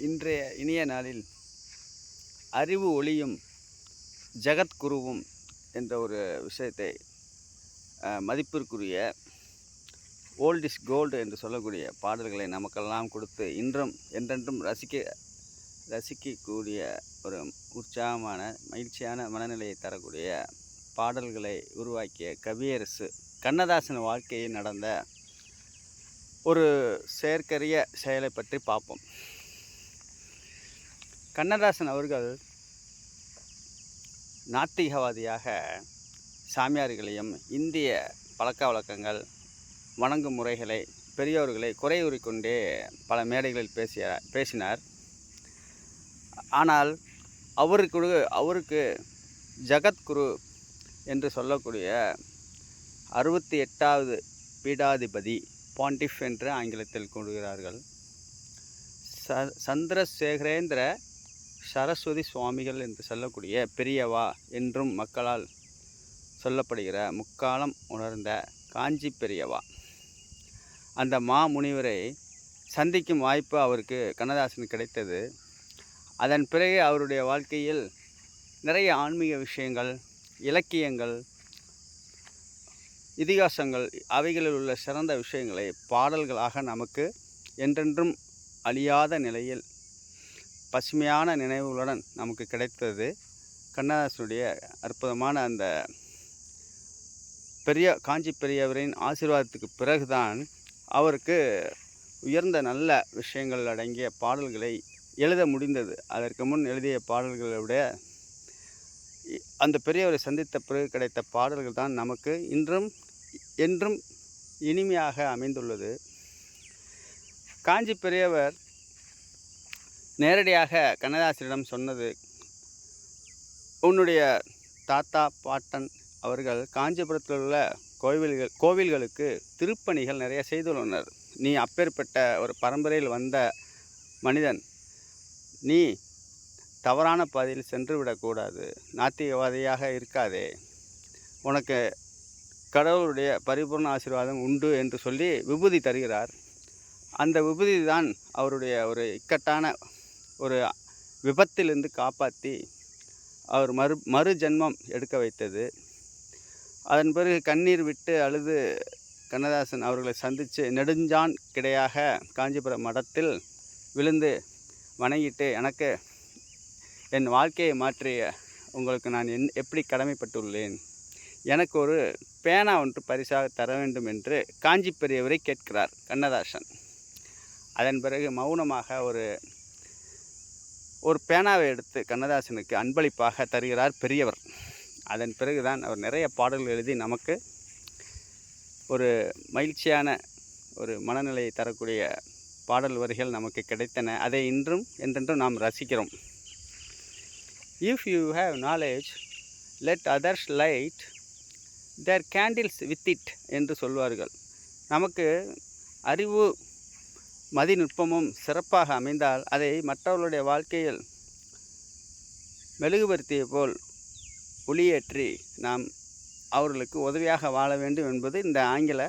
இன்றைய இனிய நாளில் அறிவு ஒளியும் ஜகத்குருவும் என்ற ஒரு விஷயத்தை மதிப்பிற்குரிய ஓல்ட் இஸ் கோல்டு என்று சொல்லக்கூடிய பாடல்களை நமக்கெல்லாம் கொடுத்து இன்றும் என்றென்றும் ரசிக்கக்கூடிய ஒரு உற்சாகமான மகிழ்ச்சியான மனநிலையை தரக்கூடிய பாடல்களை உருவாக்கிய கவியரசு கண்ணதாசன் வாழ்க்கையில் நடந்த ஒரு செயற்கரிய செயலை பற்றி பார்ப்போம். கண்ணதாசன் அவர்கள் நாத்திகவாதியாக சாமியார்களையும் இந்திய பழக்க வழக்கங்கள் வணங்கும் முறைகளை பெரியோர்களை குறைகூறிக்கொண்டே பல மேடைகளில் பேசினார். ஆனால் அவருக்கு ஜகத்குரு என்று சொல்லக்கூடிய 68வது பீடாதிபதி பாண்டிஃப் என்று ஆங்கிலத்தில் கூறுகிறார்கள். சந்திரசேகரேந்திர சரஸ்வதி சுவாமிகள் என்று சொல்லக்கூடிய பெரியவா என்றும் மக்களால் சொல்லப்படுகிற முக்காலம் உணர்ந்த காஞ்சி பெரியவா, அந்த மாமுனிவரை சந்திக்கும் வாய்ப்பு அவருக்கு கண்ணதாசன் கிடைத்தது. அதன் பிறகு அவருடைய வாழ்க்கையில் நிறைய ஆன்மீக விஷயங்கள், இலக்கியங்கள், இதிகாசங்கள், அவைகளில் உள்ள சிறந்த விஷயங்களை பாடல்களாக நமக்கு என்றென்றும் அழியாத நிலையில் பசுமையான நினைவுகளுடன் நமக்கு கிடைத்தது. கண்ணதாசனுடைய அற்புதமான அந்த காஞ்சி பெரியவரின் ஆசீர்வாதத்துக்கு பிறகுதான் அவருக்கு உயர்ந்த நல்ல விஷயங்கள் அடங்கிய பாடல்களை எழுத முடிந்தது. அதற்கு முன் எழுதிய பாடல்களை விட அந்த பெரியவரை சந்தித்த பிறகு கிடைத்த பாடல்கள் தான் நமக்கு என்றும் இனிமையாக அமைந்துள்ளது. காஞ்சி பெரியவர் நேரடியாக கண்ணதாசனிடம் சொன்னது, உன்னுடைய தாத்தா பாட்டன் அவர்கள் காஞ்சிபுரத்தில் உள்ள கோவில்களுக்கு திருப்பணிகள் நிறைய செய்துள்ளனர். நீ அப்பேற்பட்ட ஒரு பரம்பரையில் வந்த மனிதன், நீ தவறான பாதையில் சென்று விடக்கூடாது, நாத்திகவாதியாக இருக்காதே, உனக்கு கடவுளுடைய பரிபூர்ண ஆசீர்வாதம் உண்டு என்று சொல்லி விபூதி தருகிறார். அந்த விபூதி தான் அவருடைய ஒரு இக்கட்டான ஒரு விபத்திலிருந்து காப்பாற்றி அவர் மறு ஜென்மம் எடுக்க வைத்தது. அதன் பிறகு கண்ணீர் விட்டு அழுது கண்ணதாசன் அவர்களை சந்தித்து நெடுஞ்சான் கிடையாக காஞ்சிபுரம் மடத்தில் விழுந்து வணங்கிட்டு, எனக்கு என் வாழ்க்கையை மாற்றிய உங்களுக்கு நான் எப்படி கடமைப்பட்டுள்ளேன், எனக்கு ஒரு பேனா ஒன்று பரிசாக தர வேண்டும் என்று காஞ்சி பெரியவரை கேட்கிறார் கண்ணதாசன். அதன் பிறகு மௌனமாக ஒரு பேனாவை எடுத்து கண்ணதாசனுக்கு அன்பளிப்பாக தருகிறார் பெரியவர். அதன் பிறகுதான் அவர் நிறைய பாடல்கள் எழுதி நமக்கு ஒரு மகிழ்ச்சியான ஒரு மனநிலையை தரக்கூடிய பாடல் வரிகள் நமக்கு கிடைத்தன. அதை இன்றும் என்றென்றும் நாம் ரசிக்கிறோம். If you have knowledge let others light their candles with it என்று சொல்வார்கள். நமக்கு அறிவு மதிநுட்பமும் சிறப்பாக அமைந்தால் அதை மற்றவர்களுடைய வாழ்க்கையில் மெழுகுபடுத்திய போல் ஒளியேற்றி நாம் அவர்களுக்கு உதவியாக வாழ வேண்டும் என்பது இந்த ஆங்கில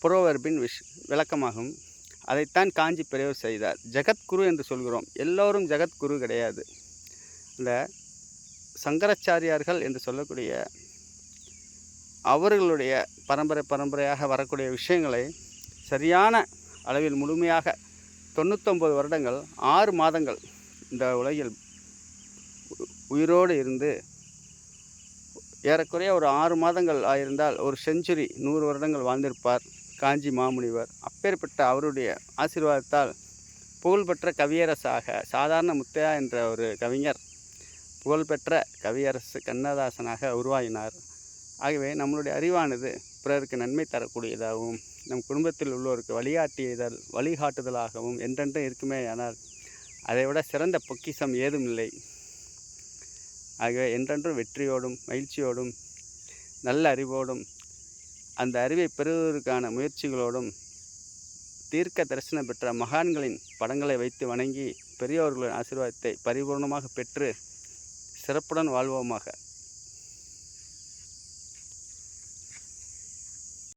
புரோவர்பின் விளக்கமாகும். அதைத்தான் காஞ்சி பெரியவர் செய்தார். ஜகத்குரு என்று சொல்கிறோம், எல்லோரும் ஜகத்குரு கிடையாது. இந்த சங்கராச்சாரியார்கள் என்று சொல்லக்கூடிய அவர்களுடைய பரம்பரையாக வரக்கூடிய விஷயங்களை சரியான அளவில் முழுமையாக 99 வருடங்கள் 6 மாதங்கள் இந்த உலகில் உயிரோடு இருந்து ஏறக்குறைய ஒரு 6 மாதங்கள் ஆயிருந்தால் ஒரு செஞ்சுரி 100 வருடங்கள் வாழ்ந்திருப்பார் காஞ்சி மாமுனிவர். அப்பேற்பட்ட அவருடைய ஆசீர்வாதத்தால் புகழ்பெற்ற கவியரசாக சாதாரண முத்தையா என்ற ஒரு கவிஞர் புகழ்பெற்ற கவியரசு கண்ணதாசனாக உருவாகினார். ஆகவே நம்மளுடைய அறிவானது பிறருக்கு நன்மை தரக்கூடியதாகவும் நம் குடும்பத்தில் உள்ளோருக்கு வழிகாட்டுதலாகவும் என்றென்றும் இருக்குமே. ஆனால் அதைவிட சிறந்த பொக்கிஷம் ஏதும் இல்லை. ஆகவே என்றென்றும் வெற்றியோடும் மகிழ்ச்சியோடும் நல்ல அறிவோடும் அந்த அறிவை பெறுவதற்கான முயற்சிகளோடும் தீர்க்க தரிசனம் பெற்ற மகான்களின் படங்களை வைத்து வணங்கி பெரியோர்களின் ஆசீர்வாதத்தை பரிபூர்ணமாக பெற்று சிறப்புடன் வாழ்வோமாக.